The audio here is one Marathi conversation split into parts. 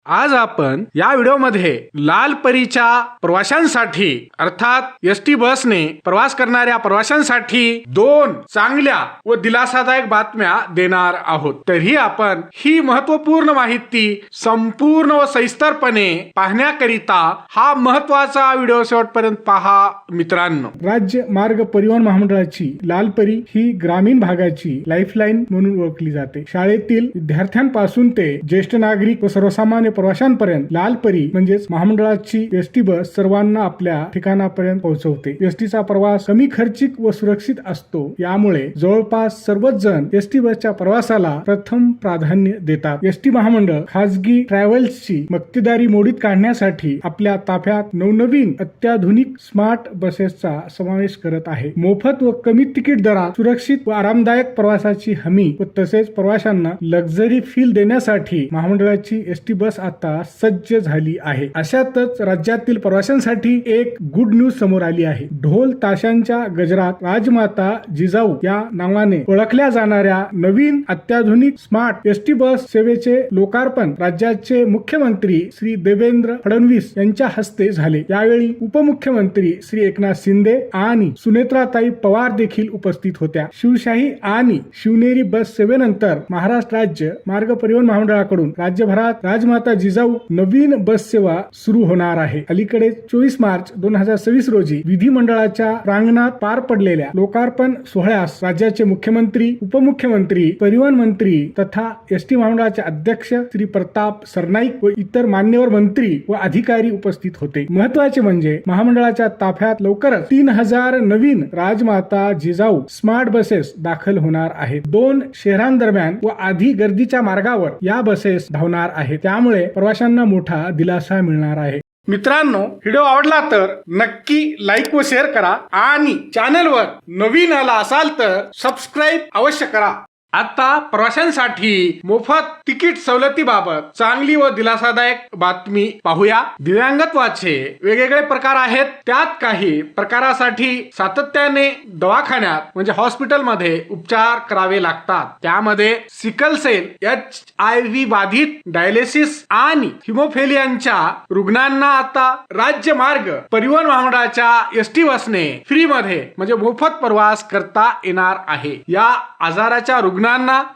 आज आपण या व्हिडिओमध्ये लाल परीच्या प्रवाशांसाठी अर्थात एसटी बसने प्रवास करणाऱ्या प्रवाशांसाठी दोन चांगल्या व दिलासादायक बातम्या देणार आहोत। तरी आपण ही महत्त्वपूर्ण माहिती संपूर्ण व सविस्तरपणे पाहण्याकरिता हा महत्त्वाचा व्हिडिओ शेवटपर्यंत पहा मित्रांनो। राज्य मार्ग परिवहन महामंडळाची लाल परी ही ग्रामीण भागाची लाईफलाईन म्हणून ओळखली जाते। शाळेतील विद्यार्थ्यांपासून ते ज्येष्ठ नागरिक व सर्वसामान्य प्रवाशांपर्यंत लाल परी म्हणजेच महामंडळाची एसटी बस सर्वांना आपल्या ठिकाणापर्यंत पोहोचवते। एसटीचा प्रवास कमी खर्चिक व सुरक्षित असतो, यामुळे जवळपास सर्वच जण एसटी बसच्या प्रवासाला प्रथम प्राधान्य देतात। एसटी महामंडळ खासगी ट्रॅव्हल्सची मक्तेदारी मोडीत काढण्यासाठी आपल्या ताफ्यात नवनवीन अत्याधुनिक स्मार्ट बसेसचा समावेश करत आहे। मोफत व कमी तिकीट दरात सुरक्षित व आरामदायक प्रवासाची हमी व तसेच प्रवाशांना लक्झरी फील देण्यासाठी महामंडळाची एसटी बस आता सज्ज झाली आहे। अशातच राज्यातील प्रवाशांसाठी एक गुड न्यूज समोर आली आहे। ढोल ताशांच्या गजरात राजमाता जिजाऊ या नावाने ओळखल्या जाणाऱ्या नवीन अत्याधुनिक स्मार्ट एसटी बस सेवेचे लोकार्पण राज्याचे मुख्यमंत्री श्री देवेंद्र फडणवीस यांच्या हस्ते झाले। यावेळी उपमुख्यमंत्री श्री एकनाथ शिंदे आणि सुनेत्राताई पवार देखील उपस्थित होत्या। शिवशाही आणि शिवनेरी बस सेवेनंतर महाराष्ट्र राज्य मार्ग परिवहन महामंडळाकडून राज्यभरात राजमाता जिजाऊ नवीन बस सेवा सुरू होणार आहे। अलीकडे 24 मार्च 2026 रोजी विधिमंडळाच्या प्रांगणात पार पडलेल्या लोकार्पण सोहळ्यास राज्याचे मुख्यमंत्री, उपमुख्यमंत्री, परिवहन मंत्री तथा एसटी महामंडळाचे अध्यक्ष श्री प्रताप सरनाईक व इतर मान्यवर मंत्री व अधिकारी उपस्थित होते। महत्त्वाचे म्हणजे महामंडळाच्या ताफ्यात लवकरच 3000 नवीन राजमाता जिजाऊ स्मार्ट बसेस दाखल होणार आहेत। 2 शहरांदरम्यान व आधी गर्दीच्या मार्गावर या बसेस धावणार आहेत, त्यामुळे प्रवाशांना मोठा दिलासा मिळणार आहे। मित्रांनो, व्हिडिओ आवडला तर नक्की लाईक व शेअर करा आणि चॅनलवर नवीन आला असाल तर सबस्क्राईब अवश्य करा। आता प्रवाशांसाठी मोफत तिकीट सवलतीबाबत चांगली व दिलासादायक बातमी पाहूया। दिव्यांगत्वाचे वेगवेगळे प्रकार आहेत, त्यात काही प्रकारासाठी सातत्याने दवाखान्यात म्हणजे हॉस्पिटलमध्ये उपचार करावे लागतात। त्यामध्ये सिकल सेल, HIV बाधित, डायलिसिस आणि हिमोफिलियाच्या रुग्णांना आता राज्य मार्ग परिवहन महामंडळाच्या एसटी बसने फ्री मध्ये म्हणजे मोफत प्रवास करता येणार आहे। या आजाराच्या रुग्णांना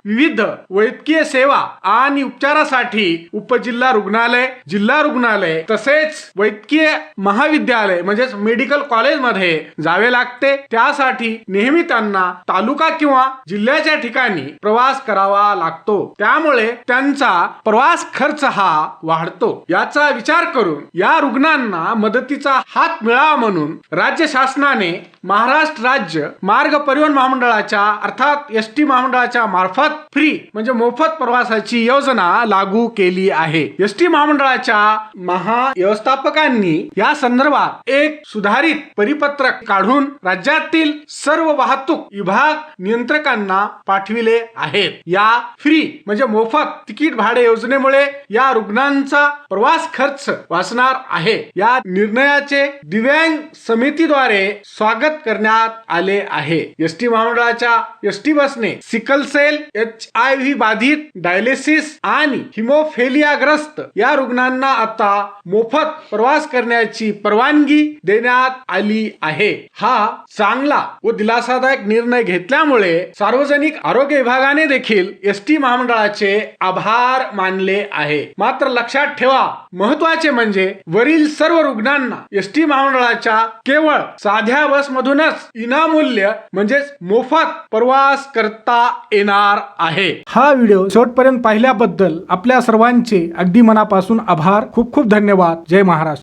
विविध वैद्यकीय सेवा आणि उपचारासाठी उपजिल्हा रुग्णालय, जिल्हा रुग्णालय तसेच वैद्यकीय महाविद्यालय म्हणजेच मेडिकल कॉलेज मध्ये जावे लागते। त्यासाठी नेहमी त्यांना तालुका किंवा जिल्ह्याच्या ठिकाणी प्रवास करावा लागतो, त्यामुळे त्यांचा प्रवास खर्च हा वाढतो। याचा विचार करून या रुग्णांना मदतीचा हात मिळावा म्हणून राज्य शासनाने महाराष्ट्र राज्य मार्ग परिवहन महामंडळाच्या अर्थात एसटी महामंडळाच्या मार्फत फ्री म्हणजे मोफत प्रवासाची योजना लागू केली आहे। एसटी महामंडळाच्या महाव्यवस्थापकांनी या संदर्भात एक सुधारित परिपत्रक काढून राज्यातील सर्व वाहतूक विभाग नियंत्रकांना पाठविले आहेत। या फ्री म्हणजे मोफत तिकीट भाडे योजनेमुळे या रुग्णांचा प्रवास खर्च वाचणार आहे। या निर्णयाचे दिव्यांग समितीद्वारे स्वागत करण्यात आले आहे। एसटी महामंडळाच्या एसटी बसने सिकल सेल, HIV बाधित, डायलिसिस आणि हिमोफिलियाग्रस्त या रुग्णांना आता मोफत प्रवास करण्याची परवानगी देण्यात आली आहे। हा चांगला व दिलासादायक निर्णय घेतल्यामुळे सार्वजनिक आरोग्य विभागाने देखील एसटी महामंडळाचे आभार मानले आहे। मात्र लक्षात ठेवा, महत्त्वाचे म्हणजे वरील सर्व रुग्णांना एसटी महामंडळाच्या केवळ साध्या बस मधूनच विनामूल्य म्हणजेच मोफत प्रवास करता येणार आहे। हा व्हिडिओ शेवटपर्यंत पाहिल्याबद्दल आपल्या सर्वांचे अगदी मनापासून आभार। खूप खूप धन्यवाद। जय महाराष्ट्र।